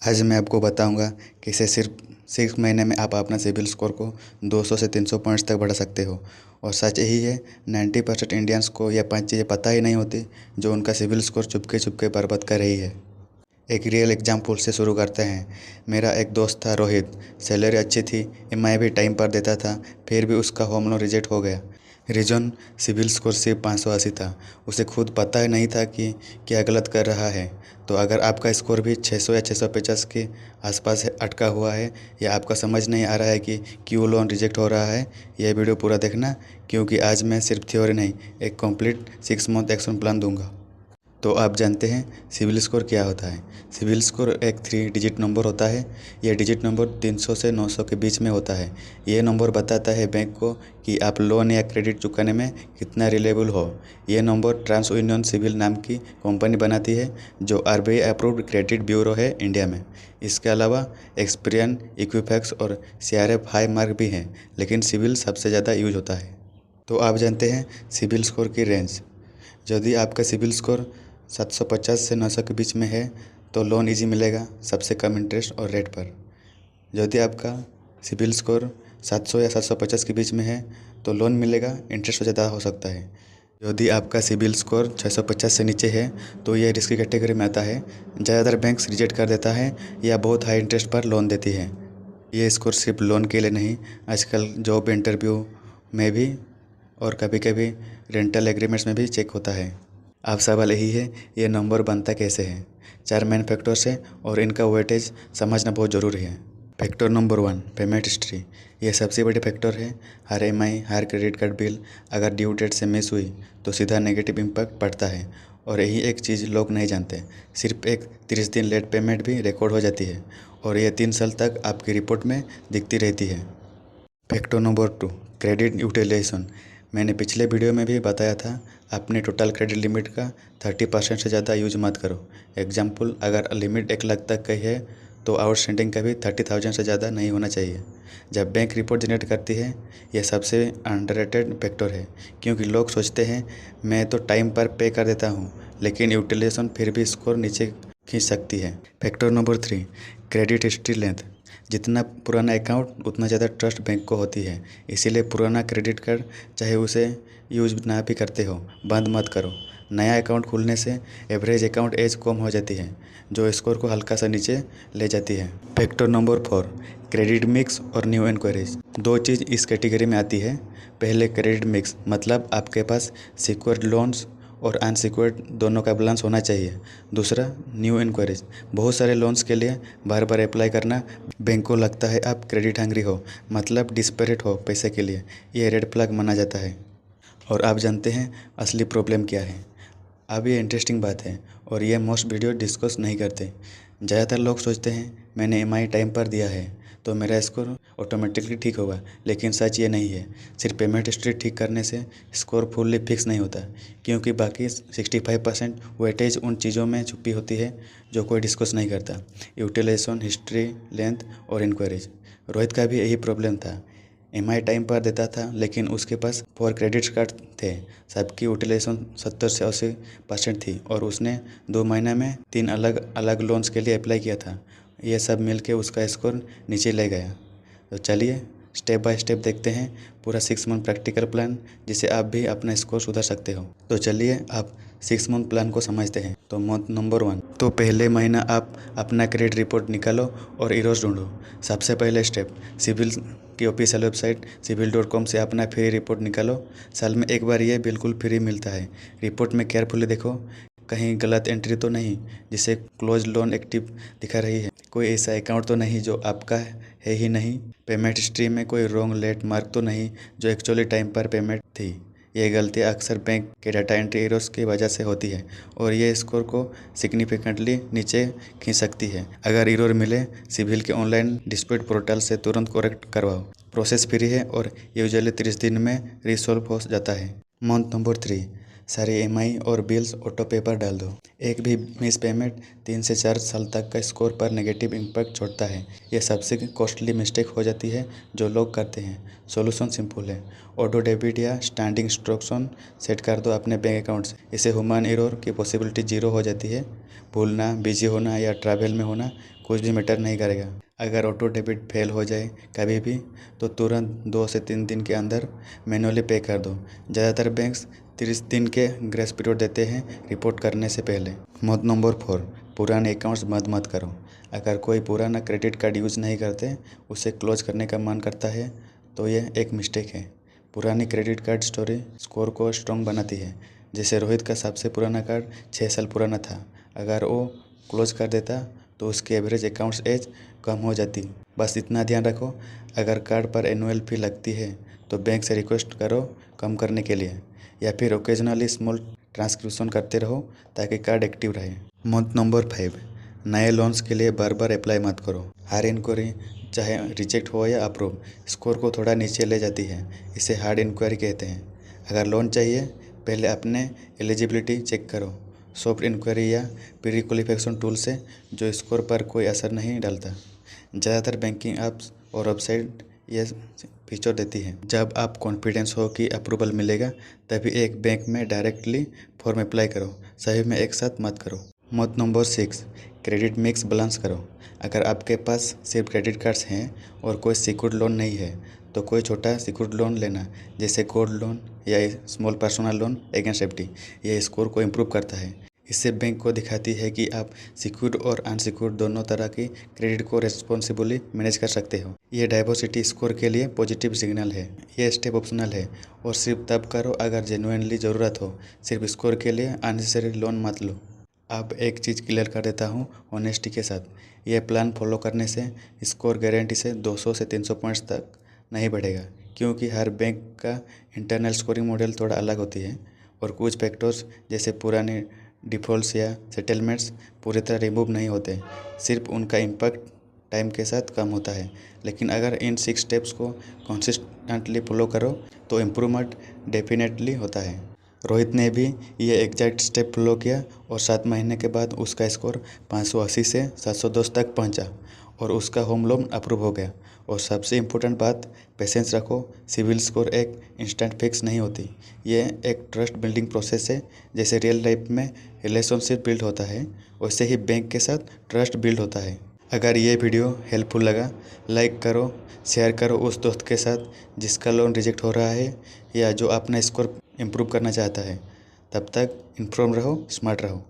आज मैं आपको बताऊंगा कैसे सिर्फ 6 महीने में आप अपना सिबिल स्कोर को 200 से 300 पॉइंट्स तक बढ़ा सकते हो। और सच यही है, 90% इंडियंस को यह 5 चीज़ें पता ही नहीं होती जो उनका सिबिल स्कोर चुपके चुपके बर्बाद कर रही है। एक रियल एग्जाम्पल से शुरू करते हैं। मेरा एक दोस्त था रोहित। सैलरी अच्छी थी, ईएमआई भी टाइम पर देता था, फिर भी उसका होम लोन रिजेक्ट हो गया। रीज़न सिबिल स्कोर सिर्फ 580 था। उसे खुद पता ही नहीं था कि क्या गलत कर रहा है। तो अगर आपका स्कोर भी 600 या 650 के आसपास अटका हुआ है, या आपका समझ नहीं आ रहा है कि क्यों लोन रिजेक्ट हो रहा है, यह वीडियो पूरा देखना, क्योंकि आज मैं सिर्फ थ्योरी नहीं, एक कंप्लीट 6 मंथ एक्शन प्लान दूंगा। तो आप जानते हैं सिबिल स्कोर क्या होता है। सिबिल स्कोर एक 3 डिजिट नंबर होता है। यह डिजिट नंबर 300 से 900 के बीच में होता है। यह नंबर बताता है बैंक को कि आप लोन या क्रेडिट चुकाने में कितना रिलेबल हो। यह नंबर ट्रांस यूनियन सिविल नाम की कंपनी बनाती है, जो आरबीआई अप्रूव्ड क्रेडिट ब्यूरो है इंडिया में। इसके अलावा एक्सपीरियन, इक्विफैक्स और सीआरएफ हाई मार्क भी हैं, लेकिन सिबिल सबसे ज़्यादा यूज होता है। तो आप जानते हैं सिबिल स्कोर की रेंज। यदि आपका सिबिल स्कोर 750 से 900 के बीच में है तो लोन इजी मिलेगा, सबसे कम इंटरेस्ट और रेट पर। यदि आपका सिबिल स्कोर 700 या 750 के बीच में है तो लोन मिलेगा, इंटरेस्ट ज़्यादा हो सकता है। यदि आपका सिबिल स्कोर 650 से नीचे है तो यह रिस्की कैटेगरी में आता है। ज़्यादातर बैंक्स रिजेक्ट कर देता है या बहुत हाई इंटरेस्ट पर लोन देती है। ये स्कोर सिर्फ लोन के लिए नहीं, आजकल जॉब इंटरव्यू में भी और कभी कभी रेंटल एग्रीमेंट्स में भी चेक होता है। अब सवाल यही है, ये नंबर बनता कैसे है। 4 मेन फैक्टर्स है और इनका वेटेज समझना बहुत ज़रूरी है। Factor number 1, payment history. ये सबसे बड़ी फैक्टर है। हर ईएमआई, हर क्रेडिट कार्ड बिल अगर ड्यू डेट से मिस हुई तो सीधा नेगेटिव इम्पैक्ट पड़ता है। और यही एक चीज़ लोग नहीं जानते, सिर्फ एक 30 दिन लेट पेमेंट भी रिकॉर्ड हो जाती है और यह 3 साल तक आपकी रिपोर्ट में दिखती रहती है। Factor number 2, credit utilisation. मैंने पिछले वीडियो में भी बताया था, अपने टोटल क्रेडिट लिमिट का 30% से ज़्यादा यूज मत करो। एग्जाम्पल, अगर लिमिट 1 लाख तक की है तो आउटस्टैंडिंग का भी 30,000 से ज़्यादा नहीं होना चाहिए। जब बैंक रिपोर्ट जनरेट करती है, यह सबसे अंडररेटेड फैक्टर है, क्योंकि लोग सोचते हैं मैं तो टाइम पर पे कर देता हूँ, लेकिन यूटिलाइजेशन फिर भी स्कोर नीचे खींच सकती है। Factor number 3, credit history length. जितना पुराना अकाउंट उतना ज़्यादा ट्रस्ट बैंक को होती है। इसीलिए पुराना क्रेडिट कार्ड, चाहे उसे यूज ना भी करते हो, बंद मत करो। नया अकाउंट खुलने से एवरेज अकाउंट एज कम हो जाती है, जो स्कोर को हल्का सा नीचे ले जाती है। फैक्टर नंबर 4, क्रेडिट मिक्स और न्यू इंक्वायरीज। 2 चीज़ इस कैटेगरी में आती है। पहले क्रेडिट मिक्स, मतलब आपके पास सिक्योर्ड लोन्स और अनसिक्योर्ड दोनों का बैलेंस होना चाहिए। दूसरा, न्यू इंक्वायरीज। बहुत सारे लोन्स के लिए बार बार अप्लाई करना, बैंक को लगता है आप क्रेडिट हंग्री हो, मतलब डिस्परेट हो पैसे के लिए। ये रेड फ्लैग माना जाता है। और आप जानते हैं असली प्रॉब्लम क्या है। अब ये इंटरेस्टिंग बात है और ये मोस्ट वीडियो डिस्कस नहीं करते। ज़्यादातर लोग सोचते हैं मैंने ईएमआई टाइम पर दिया है तो मेरा स्कोर ऑटोमेटिकली ठीक होगा, लेकिन सच ये नहीं है। सिर्फ पेमेंट हिस्ट्री ठीक करने से स्कोर फुल्ली फिक्स नहीं होता, क्योंकि बाकी 65% वेटेज उन चीज़ों में छुपी होती है जो कोई डिस्कस नहीं करता। यूटिलाइजेशन, हिस्ट्री, लेंथ और इंक्वायरीज। रोहित का भी यही प्रॉब्लम था। ईएमआई टाइम पर देता था, लेकिन उसके पास 4 क्रेडिट कार्ड थे। सबकी यूटिलाइजेशन 70 से 80% थी और उसने 2 महीने में 3 अलग अलग लोन्स के लिए अप्लाई किया था। ये सब मिलके उसका स्कोर नीचे ले गया। तो चलिए स्टेप बाय स्टेप देखते हैं पूरा 6 मंथ प्रैक्टिकल प्लान, जिसे आप भी अपना स्कोर सुधार सकते हो। तो चलिए आप 6 मंथ प्लान को समझते हैं। तो मंथ नंबर 1, तो पहले महीना आप अपना क्रेडिट रिपोर्ट निकालो और इरोज ढूंढो। सबसे पहले स्टेप, सिविल की ऑफिशियल वेबसाइट cibil.com से अपना फ्री रिपोर्ट निकालो। साल में एक बार ये बिल्कुल फ्री मिलता है। रिपोर्ट में केयरफुली देखो, कहीं गलत एंट्री तो नहीं जिसे क्लोज लोन एक्टिव दिखा रही है। कोई ऐसा अकाउंट तो नहीं जो आपका है ही नहीं। पेमेंट हिस्ट्री में कोई रॉन्ग लेट मार्क तो नहीं जो एक्चुअली टाइम पर पेमेंट थी। ये गलतियाँ अक्सर बैंक के डाटा एंट्री एरर्स की वजह से होती है और ये स्कोर को सिग्निफिकेंटली नीचे खींच सकती है। अगर एरर मिले, सिविल के ऑनलाइन डिस्प्यूट पोर्टल से तुरंत करेक्ट करवाओ। प्रोसेस फ्री है और यूजुअली 30 दिन में रिसॉल्व हो जाता है। मंथ नंबर 3, सारी EMI और बिल्स ऑटो पे पर डाल दो। एक भी मिस पेमेंट 3 से 4 साल तक का स्कोर पर नेगेटिव इम्पैक्ट छोड़ता है। यह सबसे कॉस्टली मिस्टेक हो जाती है जो लोग करते हैं। सॉल्यूशन सिंपल है, ऑटो डेबिट या स्टैंडिंग इंस्ट्रक्शन सेट कर दो अपने बैंक अकाउंट से। इससे ह्यूमन एरर की पॉसिबिलिटी 0 हो जाती है। भूलना, बिजी होना या ट्रैवल में होना कुछ भी मैटर नहीं करेगा। अगर ऑटो डेबिट फेल हो जाए कभी भी तो तुरंत 2 से 3 दिन के अंदर मैनुअली पे कर दो। ज़्यादातर बैंक्स 30 दिन के ग्रेस पीरियड देते हैं रिपोर्ट करने से पहले। मत नंबर 4, पुराने अकाउंट्स मत करो। अगर कोई पुराना क्रेडिट कार्ड यूज़ नहीं करते, उसे क्लोज करने का मन करता है तो यह एक मिस्टेक है। पुरानी क्रेडिट कार्ड स्टोरी स्कोर को स्ट्रॉन्ग बनाती है। जैसे रोहित का सबसे पुराना कार्ड 6 साल पुराना था। अगर वो क्लोज कर देता तो उसकी एवरेज अकाउंट्स एज कम हो जाती। बस इतना ध्यान रखो, अगर कार्ड पर एनुअल फी लगती है तो बैंक से रिक्वेस्ट करो कम करने के लिए, या फिर ओकेजनली स्मॉल ट्रांसक्रिप्शन करते रहो ताकि कार्ड एक्टिव रहे। मत नंबर 5, नए लोन्स के लिए बार बार अप्लाई मत करो। हर इंक्वायरी चाहे रिजेक्ट हो या अप्रूव स्कोर को थोड़ा नीचे ले जाती है। इसे हार्ड इंक्वायरी कहते हैं। अगर लोन चाहिए पहले अपने एलिजिबिलिटी चेक करो। सॉफ्ट इंक्वायरी या प्री क्वालिफिकेशन टूल से जो स्कोर पर कोई असर नहीं डालता। ज़्यादातर बैंकिंग ऐप्स और वेबसाइट ये फीचर देती है। जब आप कॉन्फिडेंस हो कि अप्रूवल मिलेगा तभी एक बैंक में डायरेक्टली फॉर्म अप्लाई करो, सभी में एक साथ मत करो। मत नंबर 6, क्रेडिट मिक्स बैलेंस करो। अगर आपके पास सिर्फ क्रेडिट कार्ड्स हैं और कोई सिक्योर्ड लोन नहीं है तो कोई छोटा सिक्योर्ड लोन लेना, जैसे गोल्ड लोन या small personal loan against safety. यह स्कोर को इम्प्रूव करता है। इससे बैंक को दिखाती है कि आप सिक्योर्ड और अनसिक्योर्ड दोनों तरह की क्रेडिट को रेस्पॉन्सिबली मैनेज कर सकते हो। ये डाइवर्सिटी स्कोर के लिए पॉजिटिव सिग्नल है। ये स्टेप ऑप्शनल है और सिर्फ तब करो अगर जेन्युइनली ज़रूरत हो। सिर्फ स्कोर के लिए अननेसेसरी लोन मत लो। अब एक चीज़ क्लियर कर देता हूँ ऑनेस्टी के साथ। यह प्लान फॉलो करने से स्कोर गारंटी से 200 से 300 पॉइंट्स तक नहीं बढ़ेगा, क्योंकि हर बैंक का इंटरनल स्कोरिंग मॉडल थोड़ा अलग होती है और कुछ फैक्टर्स जैसे पुराने डिफ़ॉल्ट्स या सेटलमेंट्स पूरी तरह रिमूव नहीं होते। सिर्फ उनका इम्पैक्ट टाइम के साथ कम होता है। लेकिन अगर इन 6 स्टेप्स को कंसिस्टेंटली फॉलो करो तो इम्प्रूवमेंट डेफिनेटली होता है। रोहित ने भी ये एग्जैक्ट स्टेप फॉलो किया और 7 महीने के बाद उसका स्कोर 580 से 710 तक पहुंचा और उसका होम लोन अप्रूव हो गया। और सबसे इम्पोर्टेंट बात, पेशेंस रखो। सिविल स्कोर एक इंस्टेंट फिक्स नहीं होती। ये एक ट्रस्ट बिल्डिंग प्रोसेस है। जैसे रियल लाइफ में रिलेशनशिप बिल्ड होता है, वैसे ही बैंक के साथ ट्रस्ट बिल्ड होता है। अगर ये वीडियो हेल्पफुल लगा, लाइक करो, शेयर करो उस दोस्त के साथ जिसका लोन रिजेक्ट हो रहा है या जो अपना स्कोर इम्प्रूव करना चाहता है। तब तक इन्फॉर्म रहो, स्मार्ट रहो।